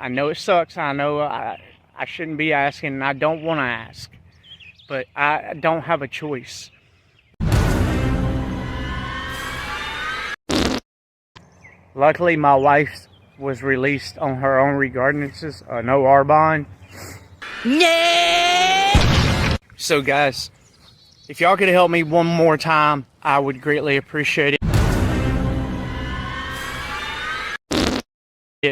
I know it sucks. I know I shouldn't be asking, and I don't want to ask, but I don't have a choice. Luckily, my wife was released on her own regardlances, no R bond. Yeah. So guys, if y'all could help me one more time, I would greatly appreciate it.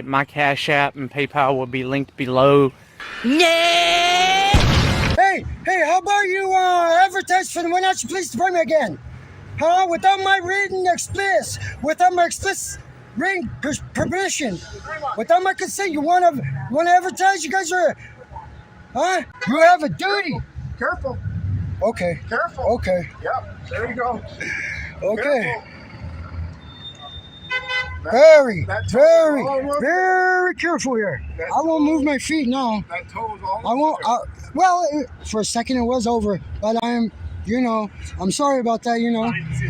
My Cash App and PayPal will be linked below. Yeah. Hey, how about you advertise for the Wenatchee Police Department again? Huh? Without my written explicit written permission, without my consent, you want to advertise? You guys are, huh? You have a duty. Careful. Okay. Careful. Okay. Yep. There you go. Okay. Careful. Very careful here. I won't move my feet now. That toe's all I won't. Well, for a second it was over, but I'm sorry about that.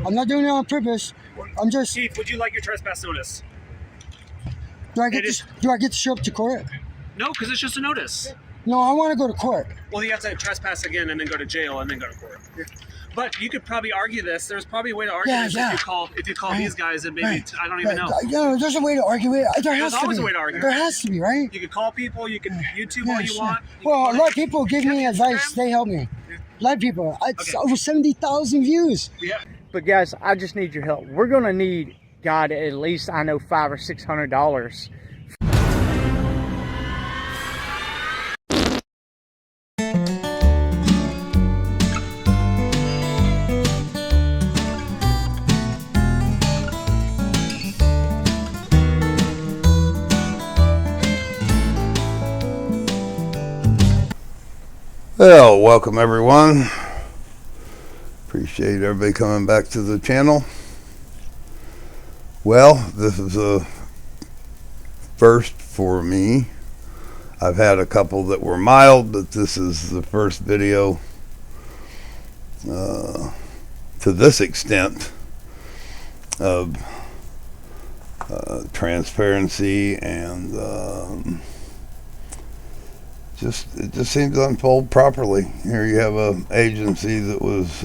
I'm not doing it on purpose. I'm just. Chief, would you like your trespass notice? Do I get to show up to court? No, because it's just a notice. No, I want to go to court. Well, you have to trespass again and then go to jail and then go to court. But you could probably argue this. There's probably a way to argue this if you call these guys and maybe I don't even know. There's a way to argue it. There's always a way to argue. There has to be, right? You can call people. You can YouTube all you want. Well, a lot of people give me advice. They help me. A lot of people. It's over 70,000 views. Yeah. But guys, I just need your help. We're gonna need, God, at least I know $500 or $600. Well, welcome everyone. Appreciate everybody coming back to the channel. Well, this is a first for me. I've had a couple that were mild, but this is the first video to this extent of transparency and it just seems to unfold properly. Here you have an agency that was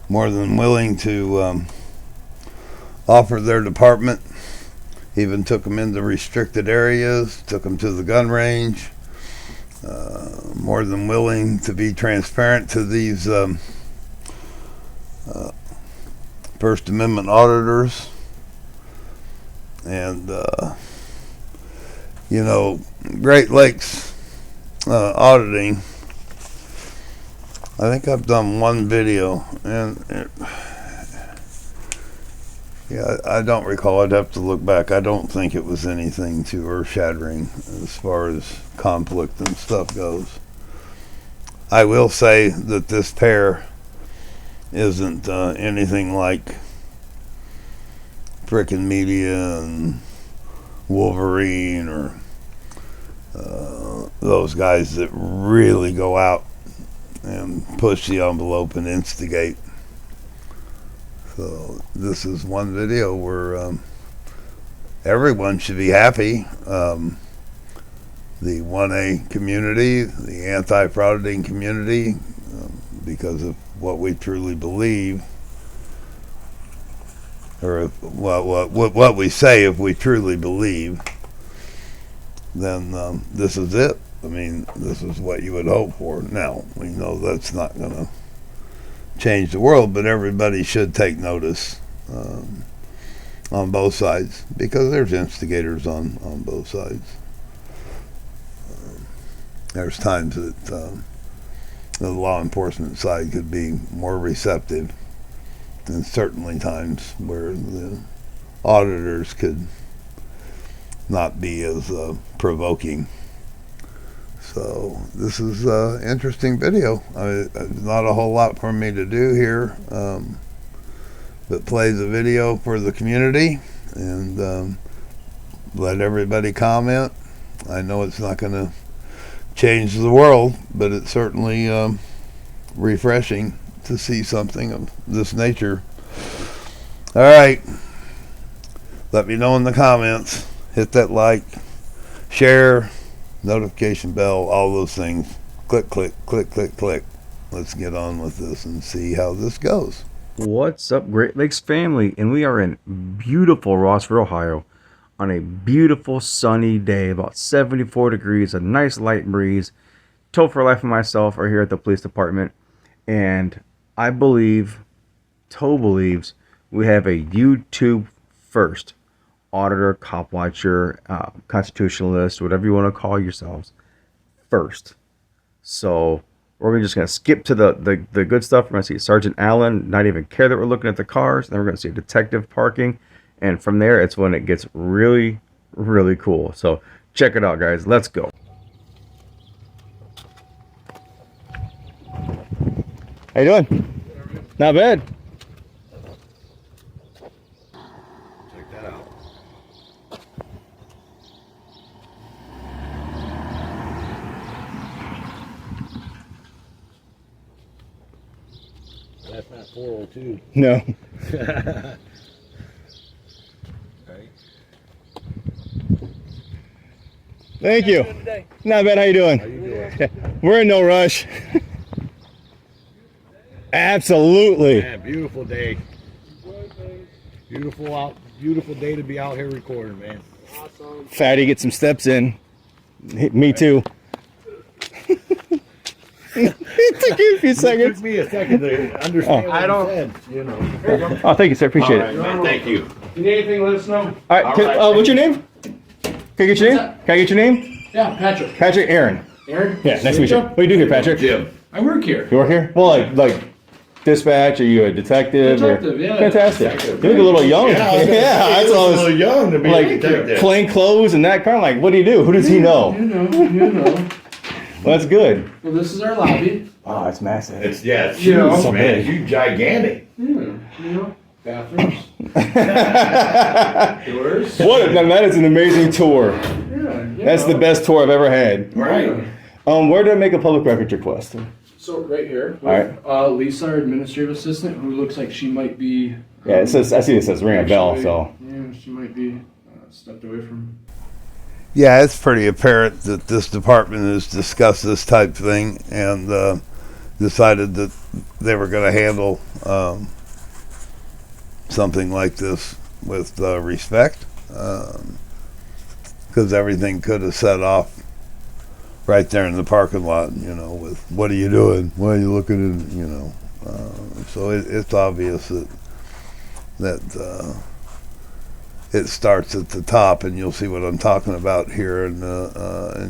more than willing to offer their department, even took them into restricted areas, took them to the gun range, more than willing to be transparent to these First Amendment auditors. And Great Lakes Auditing, I think I've done one video, and I don't recall. I'd have to look back. I don't think it was anything too earth-shattering as far as conflict and stuff goes. I will say that this pair isn't anything like frickin' media and Wolverine or those guys that really go out and push the envelope and instigate. So this is one video where everyone should be happy. The 1A community, the anti-frauditing community, because of what we truly believe, or what we say if we truly believe, then this is it. I mean, this is what you would hope for. Now, we know that's not going to change the world, but everybody should take notice on both sides, because there's instigators on both sides. There's times that the law enforcement side could be more receptive, and certainly times where the auditors could not be as provoking. So this is an interesting video. Not a whole lot for me to do here, but play the video for the community and let everybody comment. I know it's not going to change the world, but it's certainly refreshing to see something of this nature. All right, let me know in the comments. Hit that like, share, notification bell, all those things. Click, click, click, click, click. Let's get on with this and see how this goes. What's up, Great Lakes family? And we are in beautiful Rossford, Ohio on a beautiful sunny day, about 74 degrees, a nice light breeze. Towforlife and myself are here at the police department, and I believe, Tow believes, we have a YouTube first auditor, cop watcher, constitutionalist, whatever you want to call yourselves, first. So we're just going to skip to the good stuff. We're going to see Sergeant Allen not even care that we're looking at the cars. Then we're going to see a detective parking. And from there, it's when it gets really, really cool. So check it out, guys. Let's go. How you doing? Not bad. Check that out. That's not 402. No. Right. Thank you. Not bad. How you doing? How you doing? We're in no rush. Absolutely. Yeah, beautiful day. Beautiful day to be out here recording, man. Awesome. Fatty, get some steps in. Me too. It took you a few It seconds. took me a second to understand what I don't- you said, you know. Oh, thank you, sir. Appreciate All right, it. man, thank you. You need anything, let us know. All right. What's your name? Can I get your name? Can I get your name? Yeah, Patrick. Patrick Aaron. Aaron? Yeah, nice to meet you. What do you do here, Patrick? Jim. I work here. You work here? Well, like dispatch? Are you a detective? Detective, yeah. Fantastic. Detective. You look a little young. Yeah, That's all. a little young to be a Like detective. plain clothes and that kind of like. What do you do? Who does he know? You know. Well, that's good. Well, this is our lobby. Oh, it's massive. It's it's You know. huge, So man. big. It's gigantic. Bathrooms. Doors. Now that is an amazing tour. Yeah. That's the best tour I've ever had. Right. Where did I make a public records request? So right here, All right. Lisa, our administrative assistant, who looks like she might be. Yeah, it says. I see it says ring a bell. So Yeah, she might be stepped away from. Yeah, it's pretty apparent that this department has discussed this type of thing and decided that they were going to handle something like this with respect, because everything could have set off right there in the parking lot, you know, with what are you doing? Why are you looking in, you know? So it's obvious that it starts at the top, and you'll see what I'm talking about here in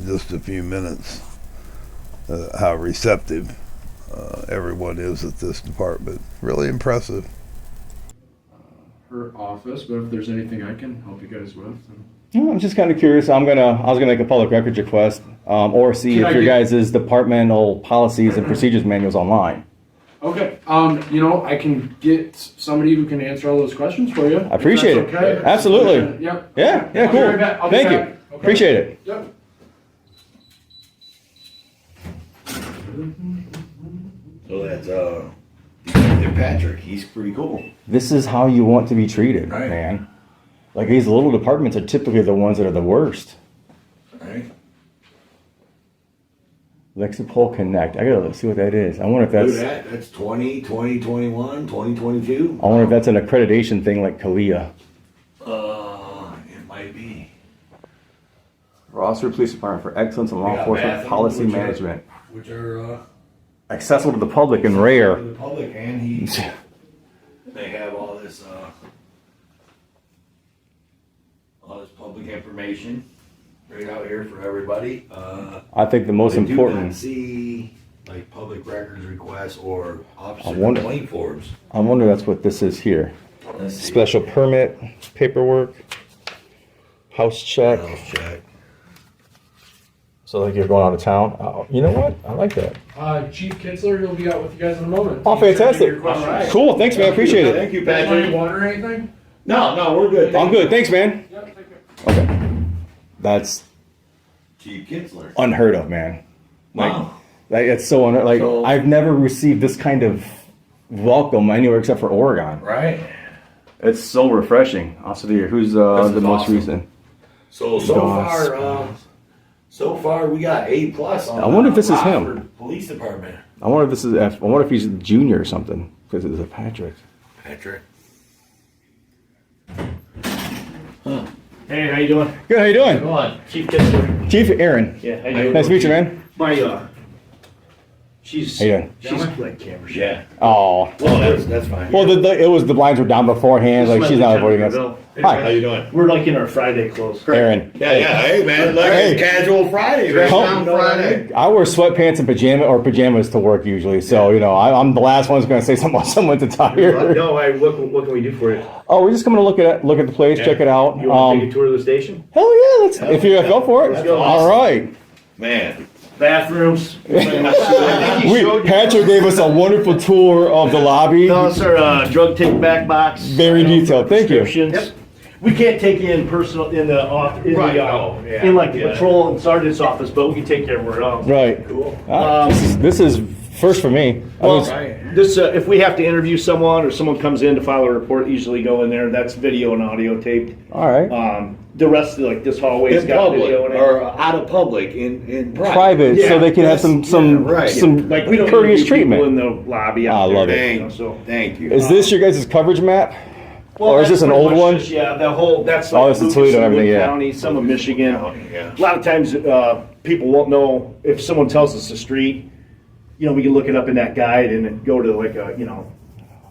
just a few minutes, how receptive everyone is at this department. Really impressive. Her office, but if there's anything I can help you guys with. I'm just kind of curious. I was gonna make a public records request, or see Can if I your get- guys' departmental policies and procedures manuals online. Okay. I can get somebody who can answer all those questions for you. I appreciate if it. that's okay. Absolutely. Yep. Yeah, I'll be cool. right back. I'll be Thank you. back. Okay. Appreciate it. Yep. So that's Detective Patrick. He's pretty cool. This is how you want to be treated, Right. man. Like these little departments are typically the ones that are the worst. Right? Lexipol Connect. I gotta see what that is. I wonder if Look that's. at that. That's 2021, 2022. I wonder if that's an accreditation thing like Kalia. It might be. Rossford Police Department for Excellence in Law We got Enforcement bathrooms, Policy which are- Management. Which are Accessible to the public and for rare. the public, and they have all this public information right out here for everybody. I think the most I do not important. see like public records requests or officer wonder- complaint forms. I wonder that's what this is here. Let's see. Special permit, paperwork, house check. Health check. So like you're going out of town. You know what? I like that. Chief Kitzler, he'll be out with you guys in a moment. Oh, fantastic. Your questions. Cool. Thanks, man. Appreciate it. Thank you, You guys want any Patrick. water or anything? No, we're good. I'm good. Thanks, man. Yep, take care. Okay. That's Chief Kitzler. unheard of, man. Like, Wow. like it's so unheard. Like So- I've never received this kind of welcome anywhere except for Oregon. Right. It's so refreshing. Also, here, who's This the is most awesome. recent? So DOS far, So far, we got A+ on. I wonder if this is him. Rossford Police Department. I wonder if this is. I wonder if he's junior or something because it's a Patrick. Patrick. Hey, how you doing? Good. How you doing, Come on. Chief Kessler. Chief Aaron? Yeah, how you doing? Nice to meet you, man. My, she's... How you doing? She's like camera shy. Yeah. Oh. Well, that's fine. Well, it was the blinds were down beforehand. This Like is she's my not avoiding us. Lieutenant Hi. How you doing? We're like in our Friday clothes. Aaron. Yeah. Hey, man. Look, Hey. it's casual Friday. Right? Come- Down Friday. I wear sweatpants and pajamas to work usually, so you know I'm the last one who's going to say something about someone's attire. No, what can we do for you? Oh, we're just coming to look at the place, check it out. You want to take a tour of the station? Hell yeah, let's if you go for it. Let's go. All right. Man. Bathrooms. Patrick gave us a wonderful tour of the lobby. No, it's our drug take back box. Very detailed. Thank you. Prescriptions. We can't take you in personal in the off in Right, the no, yeah, in like the yeah. patrol and sergeant's office, but we can take you everywhere else. Right. Cool. This is first for me. Well, this if we have to interview someone or someone comes in to file a report, usually go in there. That's video and audio taped. All right. The rest of like this hallway's In got public video in it. or out of public in private. Private, so Yeah, they can have some right. some Like we don't courteous interview people in treatment. the lobby. I Out there, love it. you know, so. Thank you. Is this your guys' coverage map? Well, Or is that's this an pretty old much one? just- yeah, the whole that's Oh, like it's the Lucas Toledo and everything, Wood yeah. County, some of Michigan. Yeah. A lot of times, people won't know if someone tells us the street. You know, we can look it up in that guide and then go to like a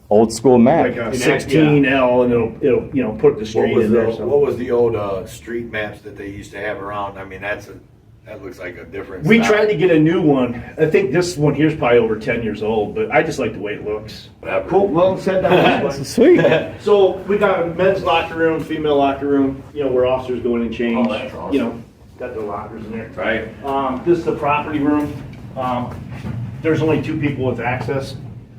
Old school map. like a 16L and it'll put the street in there. So. What was the old street maps that they used to have around? I mean, that looks like a different. We style. tried to get a new one. I think this one here's probably over 10 years old, but I just like the way it looks. Cool. Well, send that this way. Sweet. So we got a men's locker room, female locker room. You know where officers go in and change. Oh, that's awesome. You know, got their lockers in there. Right. This is the property room. There's only 2 people with access.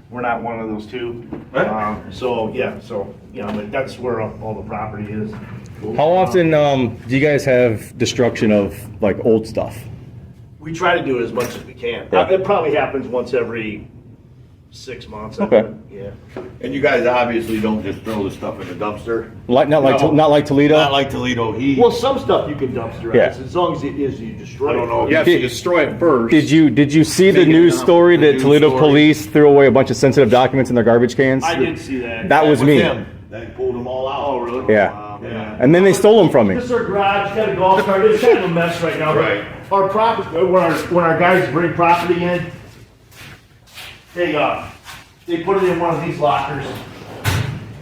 We're not one of those 2. Right. So you know, but that's where all the property is. How often do you guys have destruction of like old stuff? We try to do it as much as we can. Yeah. It probably happens once every 6 months. I Okay. think. Yeah. And you guys obviously don't just throw the stuff in the dumpster. Like No. not like Toledo. Not like Toledo Heat. Well, some stuff you can dumpster Yeah. as long as it is you destroy. I don't know. it. You have to destroy it first. Did you see the Make it news enough. story The that news Toledo story. police threw away a bunch of sensitive documents in their garbage cans? I did see that. That was me. him. They pulled them all out. Oh, really? Yeah. Yeah. And then they stole them from me. This is our garage. Got a golf cart. It's kind of a mess right now. but Right. Our property when our guys bring property in, they put it in one of these lockers,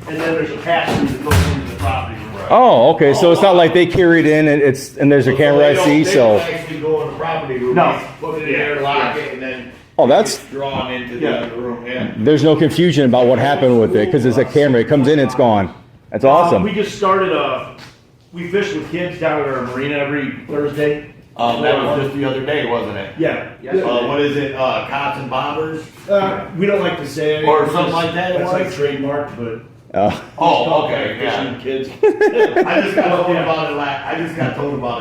and then there's a pass-through that goes into the property room. Oh, okay. So it's not like they carry it in and there's a camera I see. They So don't actually go in the property room. No. They put it in there, lock it, and then oh, that's it's drawn into the other room. Yeah. there's no confusion about what happened with it because it's a camera. It comes in, it's gone. That's awesome. We just started we fish with kids down at our marina every Thursday. That was just the other day, wasn't it? Yeah. What is it? Cops and bombers? We don't like to say it. Or something like that it That's was? like trademark, but. Oh, okay, yeah. Fishing kids. I just got told about it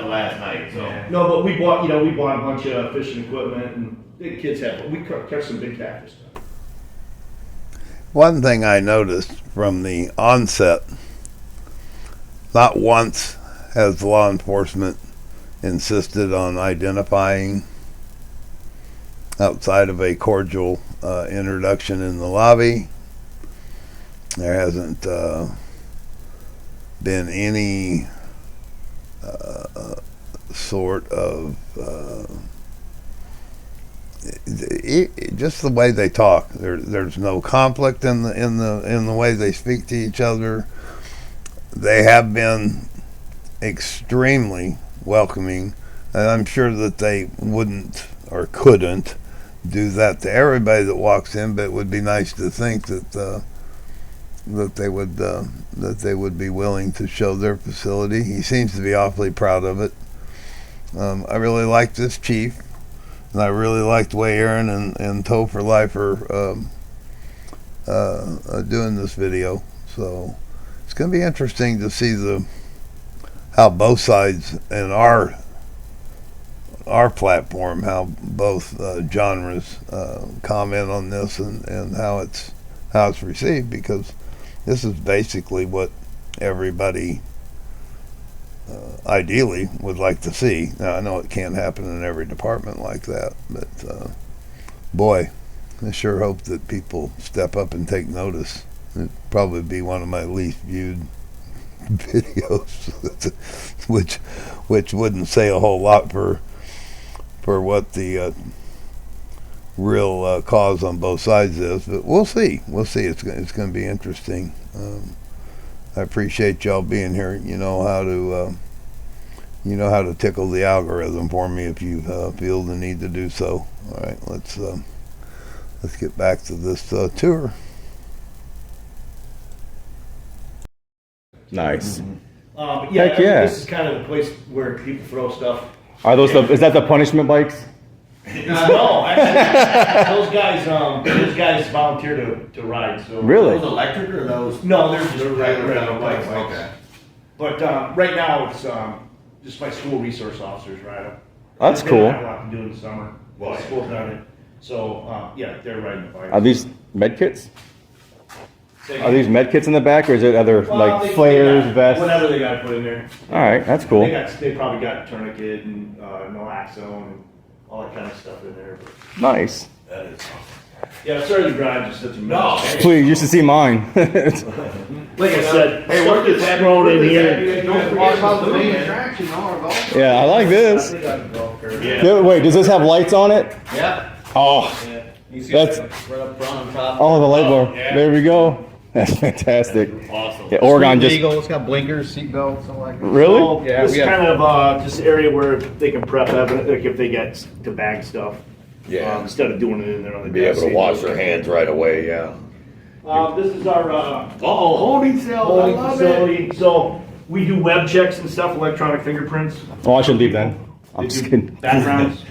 last night. So No, but we bought a bunch of fishing equipment and the kids we catch some big catfish. One thing I noticed from the onset, not once has law enforcement insisted on identifying outside of a cordial introduction in the lobby. There hasn't been any sort of just the way they talk. There's no conflict in the way they speak to each other. They have been extremely welcoming, and I'm sure that they wouldn't or couldn't do that to everybody that walks in, but it would be nice to think that they would be willing to show their facility. He seems to be awfully proud of it. I really like this chief, and I really like the way Aaron and Towforlife are doing this video. So it's going to be interesting to see how both sides and our platform, how both genres comment on this and how it's received, because this is basically what everybody ideally would like to see. Now, I know it can't happen in every department like that, but boy, I sure hope that people step up and take notice. It'd probably be one of my least viewed videos, which wouldn't say a whole lot for what the real cause on both sides is, but we'll see. It's going to be interesting. I appreciate y'all being here. You know how to tickle the algorithm for me if you feel the need to do so. All right, let's get back to this tour. Nice. Yeah, Heck yeah. This is kind of the place where people throw stuff. Are those is that the punishment bikes? No, actually, those guys volunteer to ride. So Really? Those electric or those? No, they're just regular regular bikes. Okay. But right now it's just my school resource officers ride them. That's They cool. don't have a lot to do in the summer. Well, The school's not in. So yeah, they're riding the bikes. Are these med kits? Say- Are these med kits in the back, or is it other Well, like they flares, got vests? whatever they got to put in there. All right, that's cool. They probably got tourniquet and naloxone and all that kind of stuff in there. But Nice. That is yeah, sorry the garage is such a mess. Please, you should see mine. Like I said, stuff gets thrown in here. Don't forget about the main attraction, Yeah, I like this. Yeah. Wait, does this have lights on it? Yeah. Oh, You see That's- right up front on top. oh, the light bar. yeah. There we go. That's fantastic. Awesome. Yeah, Oregon just Legal, it's got blinkers, seatbelts, something like that. really. So Yeah, this we is have- kind of just an area where they can prep evidence, like if they get to bag stuff. Yeah. Instead of doing it in there on the Be able to wash their hands right away, yeah. This is our Holding cells, I holding love it. facility. So we do web checks and stuff, electronic fingerprints. Oh, I should leave then. I'm They just do kidding. backgrounds.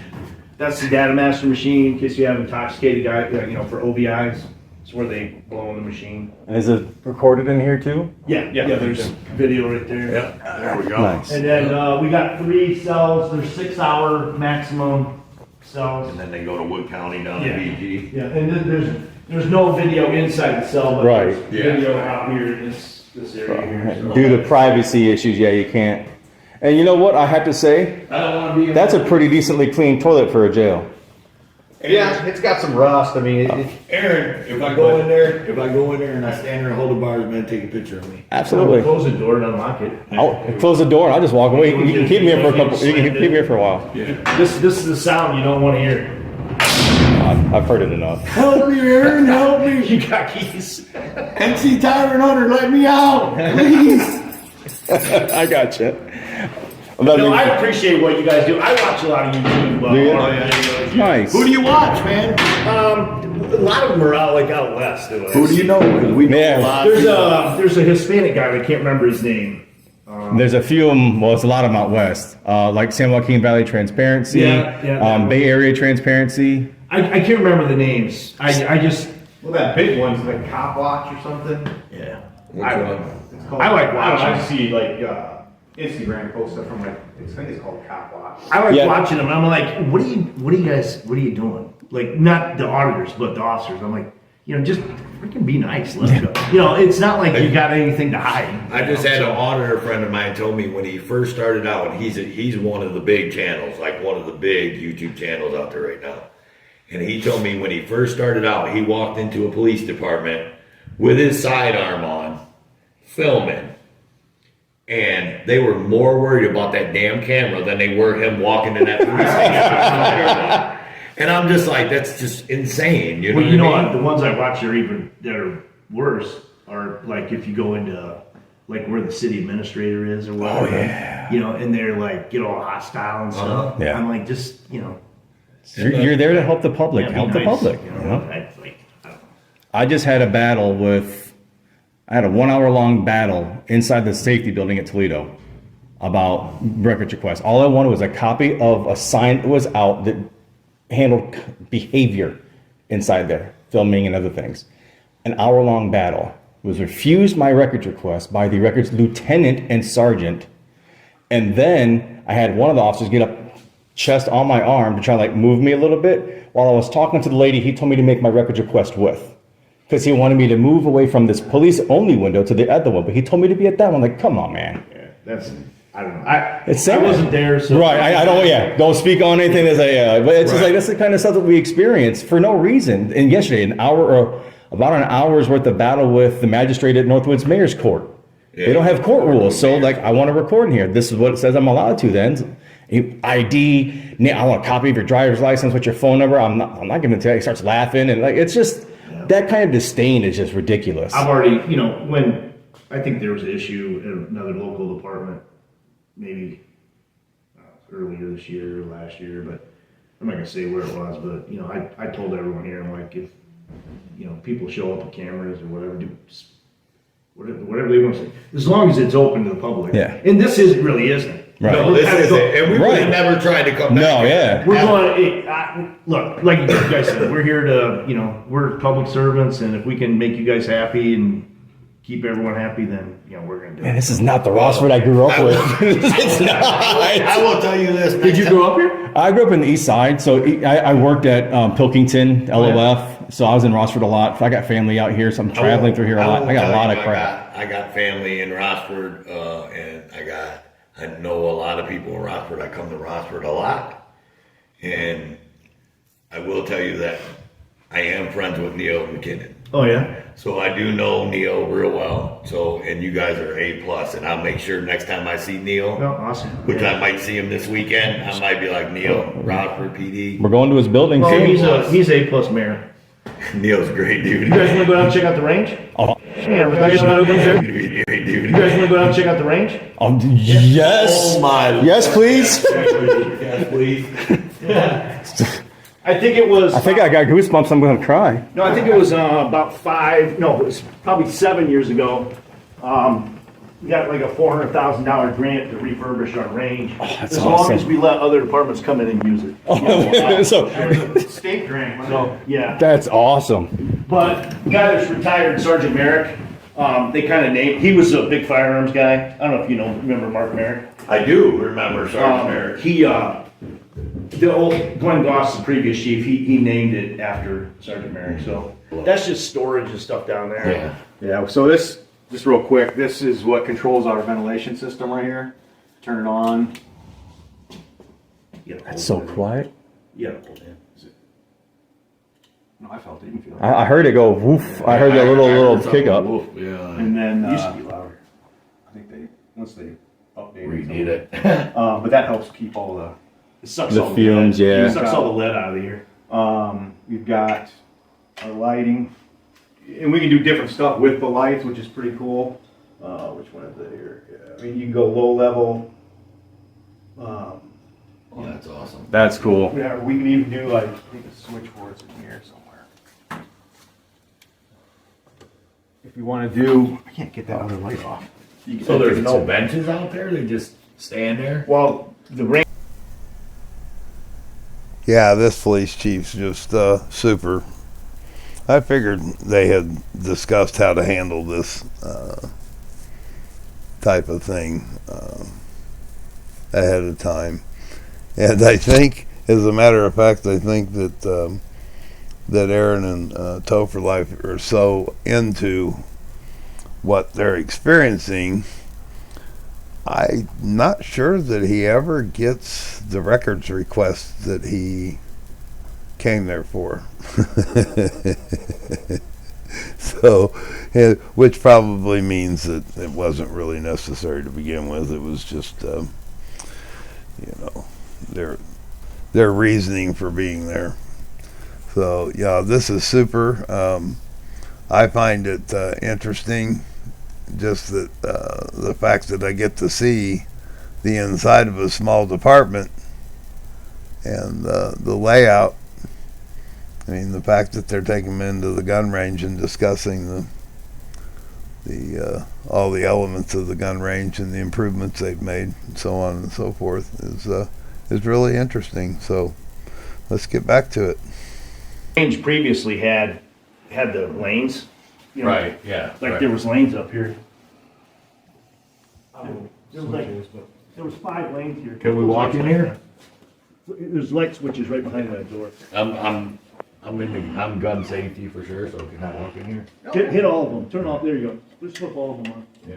That's the data master machine in case you have intoxicated guy, for OBIs. It's where they blow in the machine. And is it recorded in here too? Yeah, there's video right there. There we go. Nice. And then we got 3 cells. There's 6-hour maximum cells. And then they go to Wood County down Yeah. to BG. Yeah, and then there's no video inside the cell, but Right. there's video out here in this area here. So. Due to privacy issues, yeah, you can't. And you know what? I have to say, I don't wanna be. that's a pretty decently clean toilet for a jail. Yeah, it's got some rust. I mean, Aaron, if I go in there and I stand there and hold the bars, man, take a picture of me. Absolutely. Close the door and unlock it. I'll close the door and I'll just walk away. You can keep me here for a couple. You can keep me here for a while. This is the sound you don't want to hear. I've heard it enough. Help me, Aaron, help me. You got keys. MC Tyrant Hunter, let me out, please. I got you. No, I appreciate what you guys do. I watch a lot of YouTube. Do you? Videos. Nice. Who do you watch, man? A lot of them are out out west. Who do you know? We know Yeah. a lot. There's a Hispanic guy. I can't remember his name. There's a few of them. Well, it's a lot of them out west, like San Joaquin Valley Transparency, Yeah. Bay Area Transparency. I can't remember the names. I just well, that big one's like Cop Watch or something. yeah. Which one? It's called, I like I watching. see like Instagram post stuff from like I think it's called Cop Watch. I like Yeah. watching them. I'm like, what are you doing? Like, not the auditors, but the officers. I'm like, just freaking be nice. Let's go. It's not like you got anything to hide. I just had an auditor friend of mine told me when he first started out, he's one of the big channels, like one of the big YouTube channels out there right now. And he told me when he first started out, he walked into a police department with his sidearm on, filming. And they were more worried about that damn camera than they were him walking in that police station. And I'm just like, that's just insane. You know Well, what I mean? the ones I watch that are worse are like if you go into like where the city administrator is or whatever. Oh, yeah. And they're like get all hostile and stuff. Yeah. I'm like, just You're there to help the public. yeah, be Help the nice, public. you you know? know? I don't know. I just had a battle I had a 1 hour long battle inside the safety building at Toledo about records requests. All I wanted was a copy of a sign that was out that handled behavior inside there, filming and other things. An hour long battle. Was refused my records request by the records lieutenant and sergeant. And then I had one of the officers get up, chest on my arm to try to move me a little bit. While I was talking to the lady he told me to make my records request with. Because he wanted me to move away from this police only window to the other one, but he told me to be at that one. Like, come on, man. Yeah, that's I don't know. I sad. wasn't there, so. Right, I don't speak on anything that's but it's just like, that's the kind of stuff that we experience for no reason. And yesterday, about an hour's worth of battle with the magistrate at Northwoods Mayor's Court. Yeah. They don't have court rules, so like, I want to record in here. This is what it says I'm allowed to then. ID, I want a copy of your driver's license with your phone number. I'm not giving it to you. He starts laughing, and like, it's just, that kind of disdain is just ridiculous. I've already, when I think there was an issue in another local department, maybe earlier this year or last year, but I'm not gonna say where it was, but I told everyone here, I'm like, if people show up with cameras or whatever, whatever they want to say, as long as it's open to the public. Yeah. And this really isn't. Right. No, this is it. And we would have never tried to come back. No, yeah. We're going, look, like you guys said, we're here to, we're public servants, and if we can make you guys happy and keep everyone happy, then, we're going to do Man, it. this is not the Rossford I grew up with. It's not. I will tell you this. Did you grow up here? I grew up in the east side, so I worked at Pilkington, LOF, so I was in Rossford a lot. I got family out here, so I'm traveling through here a lot. I got a lot of crap. I got family in Rossford, and I know a lot of people in Rossford. I come to Rossford a lot. And I will tell you that I am friends with Neil McKinnon. Oh, yeah? So I do know Neil real well. So, and you guys are A+, and I'll make sure next time I see Neil, Oh, awesome. which I might see him this weekend, I might be like, Neil, Rossford PD. We're going to his building Well, soon. he's A+ mayor. Neil's a great dude. You guys want to go down and check out the range? Oh. Yeah, you guys want to Great dude. go down and check out the range? Yes. Oh my. Yes, please. Yes, please. I think it was. I think I got goosebumps. I'm going to cry. No, I think it was it was probably 7 years ago. We got like a $400,000 grant to refurbish our range. That's as long awesome. as we let other departments come in and use it. So State grant. So, yeah. that's awesome. But the guy that's retired, Sergeant Merrick, they kind of named, he was a big firearms guy. I don't know if you remember Mark Merrick. I do remember Sergeant Merrick. He, the old Glenn Goss, the previous chief, he named it after Sergeant Merrick. So that's just storage and stuff down there. Yeah. Yeah, so this, just real quick, this is what controls our ventilation system right here. Turn it on. That's so quiet. Yeah. No, I felt it. You can feel it. I heard it go woof. I heard that little kick up. Yeah. And then It used to be louder. I think once they updated Redid it. but that helps keep all the It sucks The all fumes, the lead. yeah. It sucks all the lead out of the air. We've got our lighting, and we can do different stuff with the lights, which is pretty cool. Which one is it here? Yeah, I mean, you can go low level. Oh, that's awesome. That's cool. Yeah, we can even do like, I think the switchboard's in here somewhere. If you want to do, I can't get that other light off. So there's no benches out there? They just stand there? Well, the range. Yeah, this police chief's just super. I figured they had discussed how to handle this type of thing ahead of time. And I think, as a matter of fact, I think that that Aaron and Towforlife are so into what they're experiencing, I'm not sure that he ever gets the records request that he came there for. So, which probably means that it wasn't really necessary to begin with. It was just, their reasoning for being there. So, yeah, this is super. I find it interesting, just that the fact that I get to see the inside of a small department and the layout. I mean, the fact that they're taking them into the gun range and discussing the all the elements of the gun range and the improvements they've made, and so on and so forth, is really interesting. So let's get back to it. Range previously had the lanes. Right, yeah. Like there was lanes up here. There was 5 lanes here. Can we walk in here? There's light switches right behind that door. I'm gun safety for sure, so can I walk in here? Hit all of them. Turn off. There you go. Just flip all of them on. Yeah.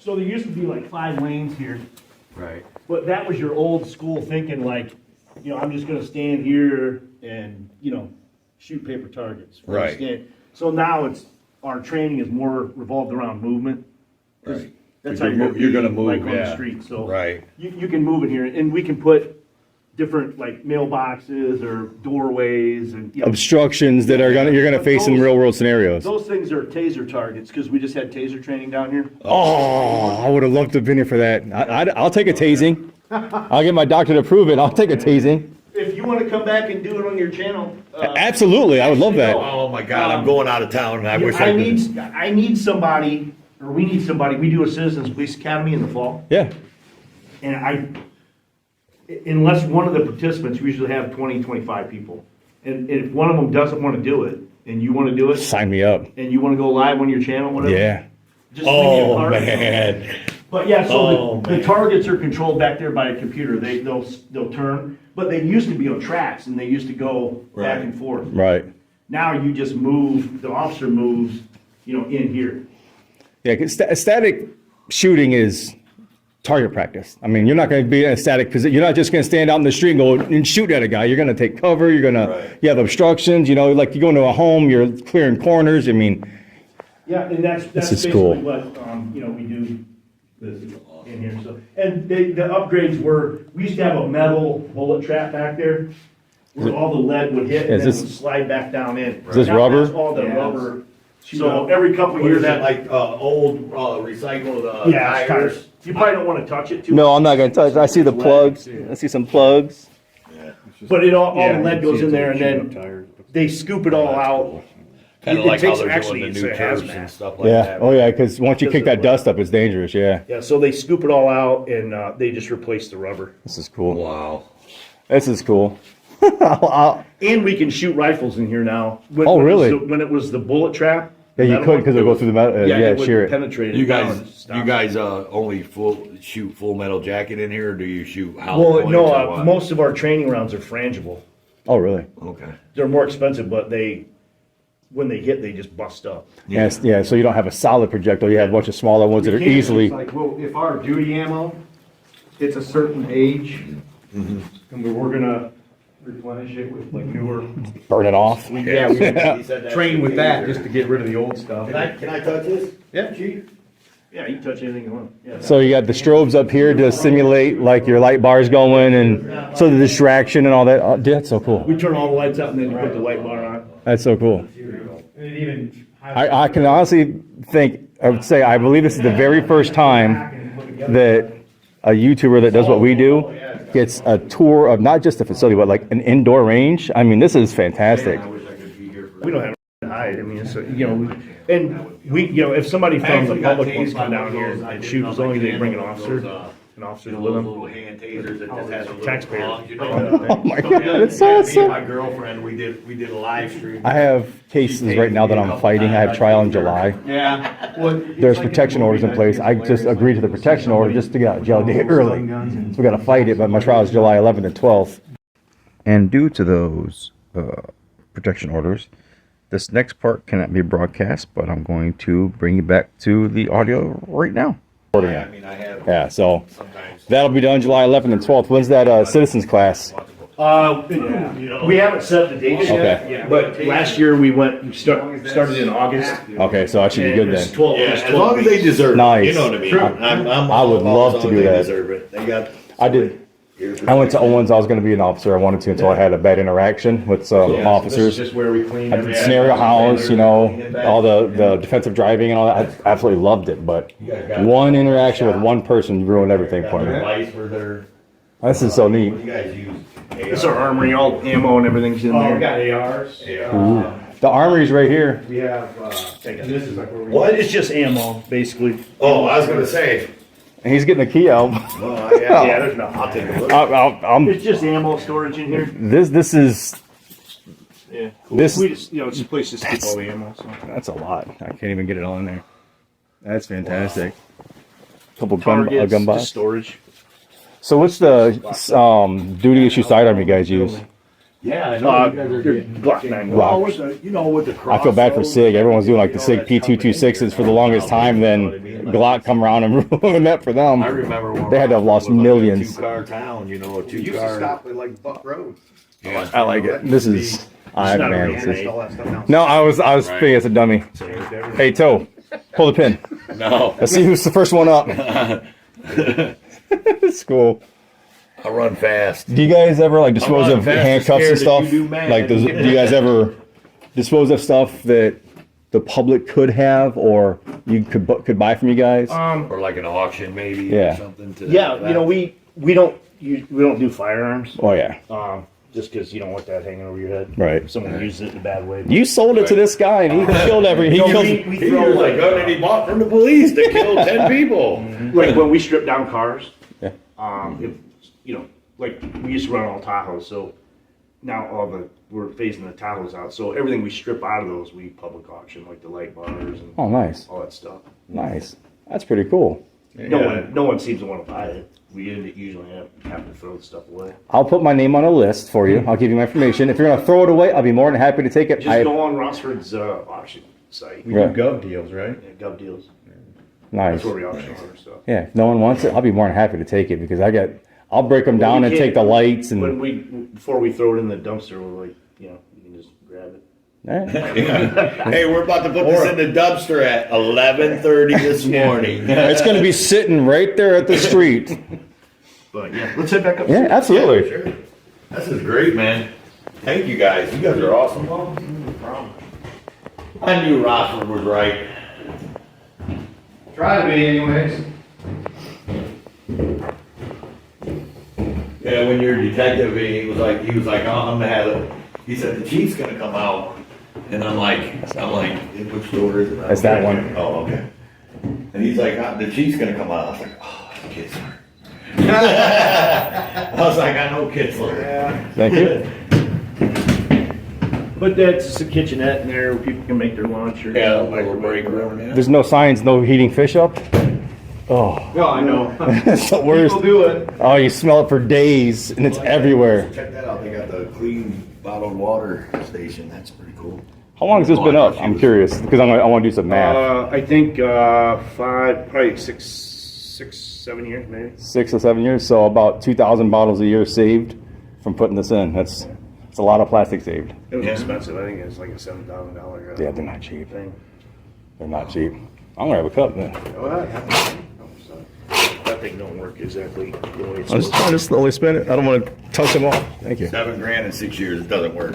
So there used to be like 5 lanes here. Right. But that was your old school thinking, like, you know, I'm just gonna stand here and, you know, shoot paper targets. Right. So now our training is more revolved around movement. 'Cause Right. That's You're how you're gonna move, like on the yeah. street, so. Right. You can move in here, and we can put different, like, mailboxes or doorways and, you know. Obstructions that you're gonna face in real world scenarios. Those things are taser targets, because we just had taser training down here. Oh, I would have loved to have been here for that. I'll take a tasing. I'll get my doctor to prove it. I'll take a tasing. If you wanna come back and do it on your channel. Absolutely, I would love that. Oh my God, I'm going out of town and I wish I could. I need somebody, or we need somebody, we do a Citizens Police Academy in the fall, Yeah. and unless one of the participants, we usually have 20, 25 people. And if one of them doesn't wanna do it, and you wanna do it, Sign me up. and you wanna go live on your channel, whatever. Yeah. Just leave me a Oh card. man. But yeah, so Oh, the man. targets are controlled back there by a computer. They'll turn, but they used to be on tracks and they used to go back Right. and forth. Right. Now you just move, the officer moves, you know, in here. Yeah, 'cause static shooting is target practice. I mean, you're not going to be in a static position. You're not just going to stand out in the street and go and shoot at a guy. You're going to take cover. You're going to, Right. you have obstructions, you know, like you go into a home, you're clearing corners. I mean, Yeah, and that's is basically cool. what, you know, we do in here, so. And the upgrades were, we used to have a metal bullet trap back there where all the lead would hit and Is then it this- would slide back down in. Is this Now rubber? that's all the rubber. So every couple of What years is that, that, like, old, recycled, yeah, it's tires. You probably don't wanna touch it too. no, I'm not going to touch. I see the plugs. I see some plugs. But all the lead goes in there and then they scoop it all out. Kinda It like how takes they're actually, doing the it's new a turfs hazmat. and stuff like Yeah. that. Oh, yeah. Because once you Because kick of that the dust up, it's dangerous. Yeah. Yeah, so they scoop it all out and they just replace the rubber. This is cool. Wow. This is cool. And we can shoot rifles in here now. Oh, really? When it was the bullet trap. Yeah, you couldn't because it'll go through the metal. Yeah, it would shear it. penetrate it. You down guys, and stop you it. guys, only shoot full metal jacket in here, or do you shoot hollow Well, points no, or what? most of our training rounds are frangible. Oh, really? Okay. They're more expensive, but when they hit, they just bust up. Yes. Yeah. So you don't have a solid projectile. You have a bunch of smaller ones that are easily. Like, well, if our duty ammo hits a certain age, and we're gonna replenish it with like newer. Burn it off. Yeah, we He said that train to with me, that or- just to get rid of the old stuff. Can I touch this? Yeah, Chief. Yeah, you can touch anything you want. Yeah. So you got the strobes up here to simulate like your light bars going and so the distraction and all that. Oh, dude, that's so cool. We turn all the lights out and then you put the light bar on. That's so cool. And it even. I can honestly I believe this is the very first time that a YouTuber that does what we do gets a tour of not just the facility, but like an indoor range. I mean, this is fantastic. I wish I could be here for We don't have to hide. I mean, it's, you know, and we, you know, if somebody from the public wants to come down here and shoot, as long as they bring an officer with those them. little hand tasers that just has a little Taxpayer. plug, you know? Oh my God, it's Me awesome. and my girlfriend, we did a live stream. I have cases right now that I'm fighting. I have trial in July. Yeah. There's protection orders in place. I just agreed to the protection order just to get out of jail a day early. So we got to fight it, but my trial is July 11th and 12th. And due to those protection orders, this next part cannot be broadcast, but I'm going to bring you back to the audio right now. I mean, I have Yeah, so sometimes. that'll be done July 11th and 12th. When's that citizens class? We haven't set the date Okay. yet, but last year we started in August. Okay, so I should be good And it's then. 12 Yeah, it's as 12 long as they weeks. deserve Nice. it, you know what I mean? Sure. I'm I would all love about to as do long as that. They deserve it. They got. I did. I went to Owens. I was going to be an officer. I wanted to until I had a bad interaction with some This is officers. just where we clean I did scenario house, you know, all the defensive driving and all that. I absolutely loved it, but one interaction with one person ruined everything for me. Advice for their. This is so neat. What do you guys use? It's our armory, all ammo and everything's in Oh, we there. got ARs. The Armory's right here. We have, and this is like where we. What? It's just ammo, basically. Oh, I was gonna say. And he's getting the key out. Oh, Yeah, there's nothing. I'll take a look. I'm, It's just ammo storage in here. this is, Yeah. This- We just, you know, it's a place to keep all the ammo, so. that's a lot. I can't even get it all in there. That's fantastic. Couple gun Targets, gun just box. storage. So what's the duty issue sidearm you guys use? Yeah, I know. You guys are they're getting Glock 9 well, Glocks. with the, you know, with the I feel bad for crossbows, SIG. Everyone's doing like the you know, SIG that's coming in P226s here. for the longest time. You know Then what I mean? Like, Glock come around and ruin that for them. I remember when They had to have lost Rossford was millions. Like a two-car town, you know, a We used to two-car. stop at like Buck Road. Yeah. I like it. This is, I not a man. real This is, All that stuff now. no, I was Right. thinking it's a dummy. Hey, Toe, pull the pin. No. Let's see who's the first one up. It's cool. I run fast. Do you guys ever like dispose I'm not of fast and handcuffs and scared that stuff? you do, man. Like, do you guys ever dispose of stuff that the public could have or you could buy from you guys? Or like an auction maybe Yeah. or something. To Yeah, that you know, we don't do firearms. Oh yeah, Just because you don't want that hanging over your head. right. If someone uses it in a bad way. You sold it to this guy and he killed every. He You know, killed. we He throw was like gun and he bought from the police that killed 10 people. like when we strip down cars. Yeah. If, you know, like we used to run all Tahoes, so now we're phasing the Tahoes out. So everything we strip out of those, we public auction, like the light bars and Oh, nice, all that stuff. nice. That's pretty cool. No one seems to want to buy it. We usually have to throw the stuff away. I'll put my name on a list for you. I'll give you my information. If you're gonna throw it away, I'll be more than happy to take it. Just go on Rossford's auction site. We Right. do gov deals, right? Yeah, Gov deals. Nice. That's where we auction all our stuff. Yeah, if no one wants it, I'll be more than happy to take it because I'll break them down We and can't- take the lights and. Before we throw it in the dumpster, we're like, you know, you can just grab it. Hey, we're about to put this in the dumpster at 11:30 this morning. It's going to be sitting right there at the street. But yeah, let's head back up. Yeah, absolutely. Sure. This is great, man. Thank you guys. You guys are awesome. I knew Rossford was right. Try to be anyways. Yeah, when you're a detective, he was like, oh, I'm gonna have it. He said the chief's gonna come out, and I'm like, which door is it? That's that one. Oh, okay. And he's like, the chief's gonna come out. I was like, oh, Kitzler. I was like, I know Kitzler. Yeah. Thank you. But that's a kitchenette in there where people can make their lunch or Yeah, a little break room. Yeah. There's no signs, no heating fish up. Oh, Well, I know. it's the worst. People do it. Oh, you smell it for days and it's everywhere. Check that out. They got the clean bottled water station. That's pretty cool. How long has this been up? I'm curious because I want to do some math. I think probably six, 7 years maybe. 6 or 7 years, so about 2,000 bottles a year saved from putting this in. That's a lot of plastic saved. It was Yeah. expensive. I think it was like a $7,000. Yeah, they're not cheap. Thing. They're not cheap. I'm gonna have a cup then. That thing don't work exactly the way it's I'll supposed to. just slowly spin it. I don't want to touch them all. Thank you. $7,000 in 6 years. It doesn't work.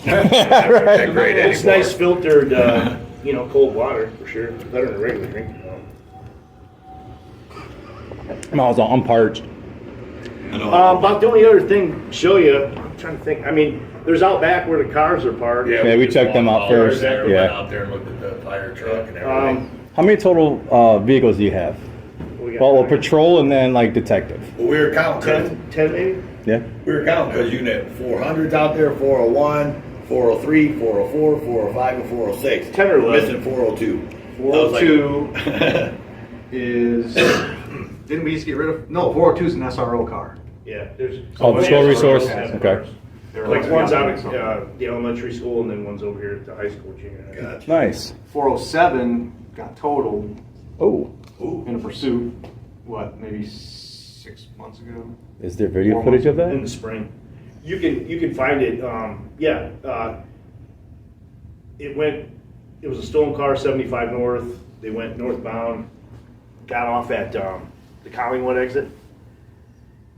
Right. That great anymore. It's nice filtered, cold water for sure. It's better than regular drinking water. I'm also unparched. I know. About the only other thing to show you, I'm trying to think. I mean, there's out back where the cars are parked. Yeah, we just checked them walked out all first. there, Yeah. Went out there and looked at the fire truck and everything. How many total vehicles do you have? We got Well, patrol and then like detective. Well, we were counting. 10 maybe? Yeah. We were counting because you had 400s out there, 401, 403, 404, 405, and 406. 10 or 11. Missing 402. 402 is, didn't we just get rid of? No, 402 is an SRO car. Yeah. There's Oh, patrol resource. Yeah. Okay. They're Like one's out something. at the elementary school and then one's over here at the high school junior high. Gotcha. Nice. 407 got totaled Oh, in a pursuit, maybe 6 months ago? is there video footage of In that? the spring. You can find it, it was a stolen car, 75 north. They went northbound, got off at the Collingwood exit.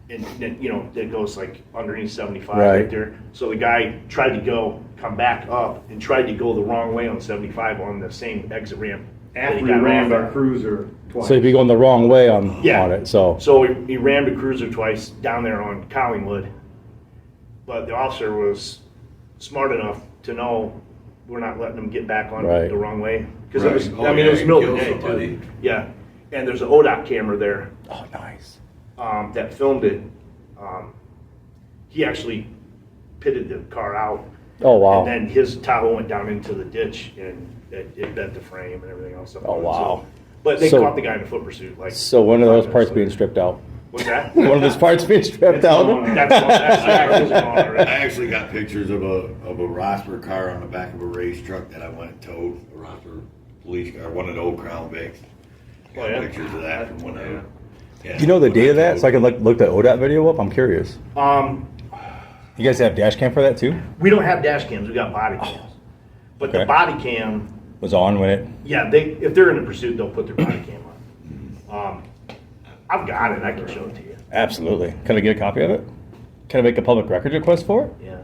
And then, it goes like underneath 75 Right. right there. So the guy tried to come back up and tried to go the wrong way on 75 on the same exit ramp. that After he we got rammed off our at. cruiser twice. So you'd be going the wrong way on Yeah. it. So So he rammed a cruiser twice down there on Collingwood, but the officer was smart enough to know we're not letting them get back on Right. the wrong way because Right. it was. Oh, I mean, yeah, it was you middle of the kill day somebody. too. Yeah, and there's an ODOT camera there oh, nice. that filmed it. He actually pitted the car out, Oh wow. and then his Tahoe went down into the ditch and it bent the frame and everything else. Oh, wow. But they So- caught the guy in a foot pursuit. Like So when are those 5 parts minutes being later. stripped out? What's that? One of his parts being stripped out. That's I actually got pictures of a Rossford car on the back of a race truck that I went and towed, a Rossford police car, one of the old Crown Vics. Got pictures of that from when I. Yeah, Do you know the date of that, so I can look the ODOT video up? I'm curious. You guys have dash cam for that too? We don't have dash cams, we got body cams. But the body cam Was on when it. Yeah, if they're in a pursuit, they'll put their body cam on. I've got it. I can show it to you. Absolutely. Can I get a copy of it? Can I make a public record request for it? Yeah.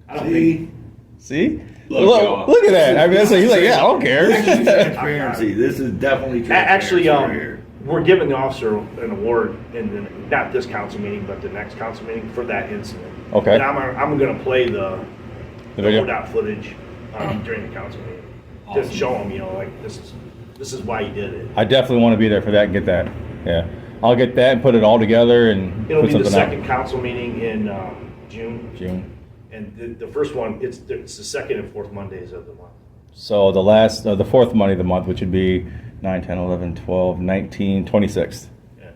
I don't think. See? Look at that. I mean, that's he's like, yeah, I don't care. Transparency. This is definitely transparency. Actually, we're giving the officer an award in not this council meeting, but the next council meeting for that incident. Okay. And I'm going to play the video ODOT footage during the council meeting. Just show them, like this is why you did it. I definitely want to be there for that and get that. Yeah. I'll get that and put it all together and It'll put be something the second out. council meeting in June. June. And the first one, it's the second and fourth Mondays of the month. So the fourth Monday of the month, which would be 9, 10, 11, 12, 19, 26th. Yeah.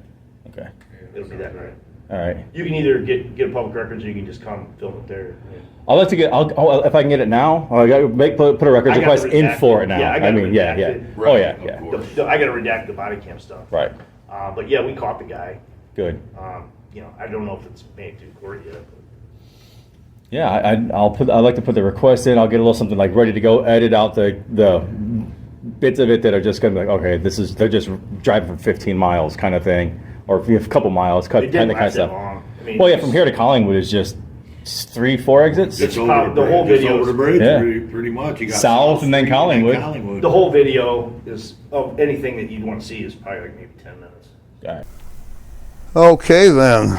Okay. It'll be that night. All right. You can either get a public records or you can just come film it there. Yeah. I'd like to get. If I can get it now, I got to put a records I gotta request in redact for it. it now. Yeah, I I gotta mean, yeah. redact it. Oh yeah, yeah. I got to redact the body cam stuff. Right. But yeah, we caught the guy. Good. I don't know if it's made through court yet. Yeah, I'd like to put the request in. I'll get a little something like ready to go. Edit out the bits of it that are just gonna be like, okay, they're just driving for 15 miles kind of thing, or if you have a couple miles, cut It kind didn't of last that stuff. long. I mean, Well, yeah, from here to Collingwood is just 3-4 exits. It's the over whole bridge. video It's over the is- bridge, Yeah. pretty much. You got South and then Street Collingwood. the whole video is of anything that you'd want to see is probably like maybe 10 minutes. All right. Okay then,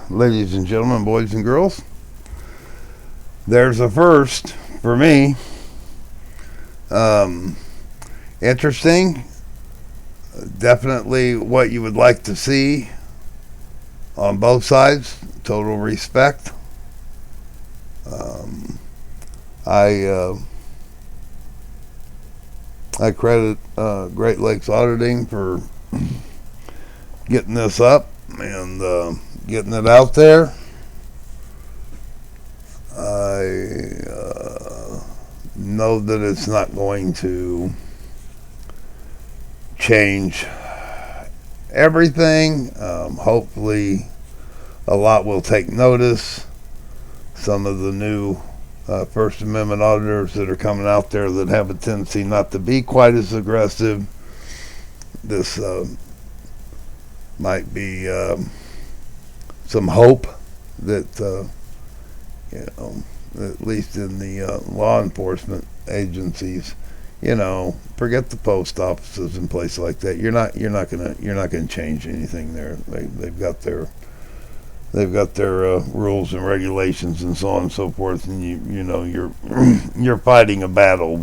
ladies and gentlemen, boys and girls. There's a first for me. Interesting. Definitely what you would like to see on both sides. Total respect. I credit Great Lakes Auditing for getting this up and getting it out there. I know that it's not going to change everything. Hopefully a lot will take notice. Some of the new First Amendment auditors that are coming out there that have a tendency not to be quite as aggressive. This might be some hope that at least in the law enforcement agencies, forget the post offices and places like that. You're not gonna change anything there. They've got their rules and regulations and so on and so forth, and you're fighting a battle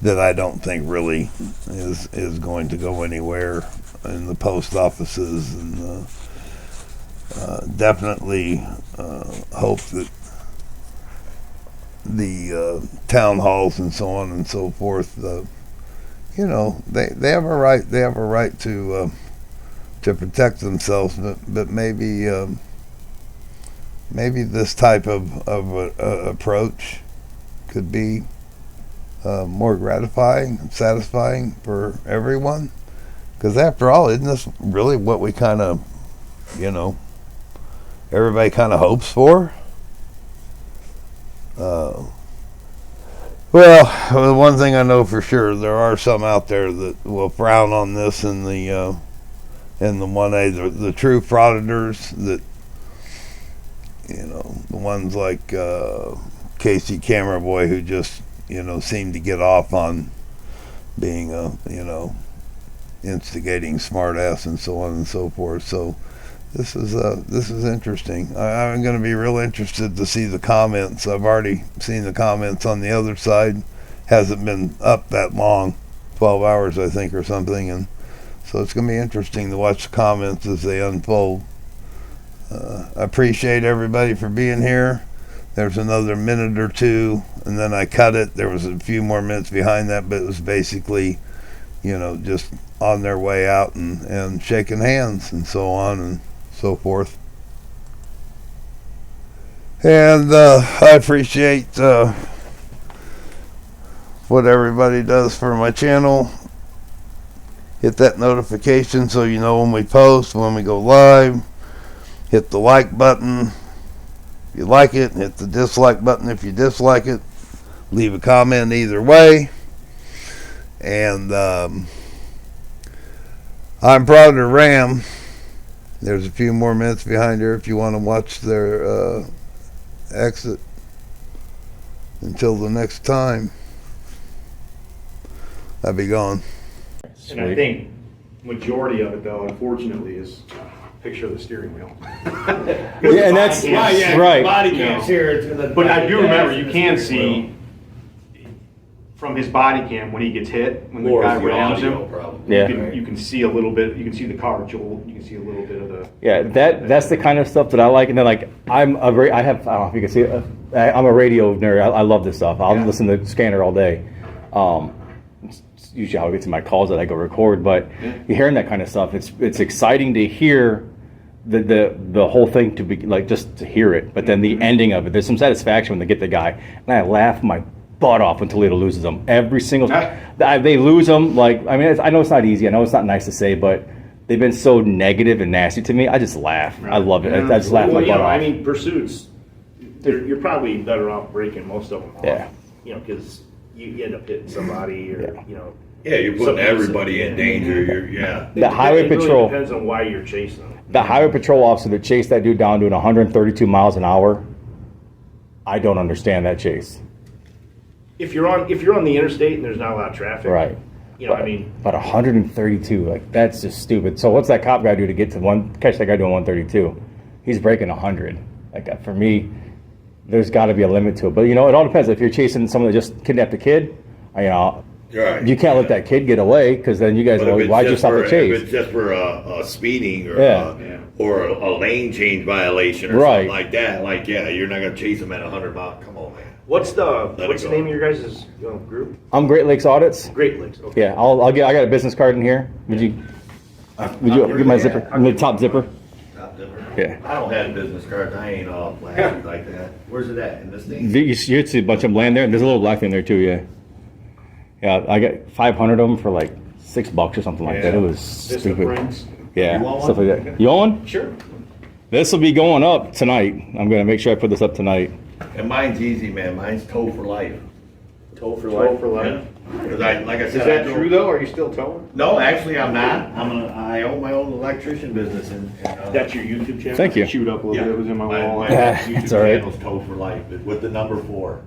that I don't think really is going to go anywhere in the post offices, and definitely hope that the town halls and so on and so forth, they have a right. They have a right to protect themselves, but maybe this type of approach could be more gratifying and satisfying for everyone. Because after all, isn't this really what we kind of, everybody kind of hopes for? Well, the one thing I know for sure, there are some out there that will frown on this in the 1A, the true frauditors that, the ones like Casey Camera Boy, who just, seem to get off on being instigating smartass and so on and so forth. So this is interesting. I'm going to be real interested to see the comments. I've already seen the comments on the other side. Hasn't been up that long, 12 hours I think or something, and so it's going to be interesting to watch the comments as they unfold. I appreciate everybody for being here. There's another minute or two, and then I cut it. There was a few more minutes behind that, but it was basically, just on their way out and shaking hands and so on and so forth. And I appreciate what everybody does for my channel. Hit that notification so you know when we post, when we go live. Hit the like button if you like it. Hit the dislike button if you dislike it. Leave a comment either way. And I'm Frauditor Ram. There's a few more minutes behind here if you want to watch their exit. Until the next time, I'll be gone. And I think majority of it, though, unfortunately, is a picture of the steering wheel. Yeah, and that's right. Body cam's here. But I do remember, you can see from his body cam when he gets hit, when the guy rams him, Yeah. you can see a little bit, you can see the car jolt, you can see a little bit of the... Yeah, that's the kind of stuff that I like. And then like I don't know if you can see it. I'm a radio nerd. I love this stuff. I'll listen to Scanner all day. It's usually how I get to my calls that I go record. But you're hearing that kind of stuff. It's exciting to hear the whole thing, to be like, just to hear it. But then the ending of it, there's some satisfaction when they get the guy. And I laugh my butt off when Toledo loses them every single time. They lose them. Like, I mean, I know it's not easy. I know it's not nice to say, but they've been so negative and nasty to me. I just laugh. Right. I love it. I just laugh my butt off. I mean, pursuits, you're probably better off breaking most of them off. Yeah. You know, because you end up hitting somebody, or you know. Yeah, you're putting everybody in danger. The highway patrol. Really depends on why you're chasing them. The highway patrol officer that chased that dude down doing 132 miles an hour. I don't understand that chase. If you're on the interstate and there's not a lot of traffic, Right. You know, I mean, but 132, like, that's just stupid. So what's that cop guy do to get to catch that guy doing 132? He's breaking 100. Like, for me, there's got to be a limit to it. But you know, it all depends. If you're chasing someone that just kidnapped a kid, you know, Right. you can't let that kid get away, because then you guys are like, why'd you stop the chase? If it's just for a speeding or a lane change violation or something like that, like, you're not gonna chase them at 100 miles. Come on, man. what's the name of your guys' group? I'm Great Lakes Audits. Great Lakes. Okay. Yeah, I got a business card in here. Would you give my zipper? The top zipper. Top zipper. Yeah. I don't have business cards. I ain't all flashy like that. Where's it at? In this thing? You see a bunch of them laying there. There's a little black thing there too. Yeah, I got 500 of them for like $6 or something like that. It was stupid. Yeah, You want stuff one? like that. You want one? Sure. This will be going up tonight. I'm gonna make sure I put this up tonight. And mine's easy, man. Mine's tow for life. Tow for life. Because like I said, Is that true though? Are you still towing? No, actually, I'm not. I own my own electrician business, and That's your YouTube channel? Thank you. Chewed up a little bit, it was in my wall. my Yeah, YouTube it's all right. channel's Tow for Life, with the number 4.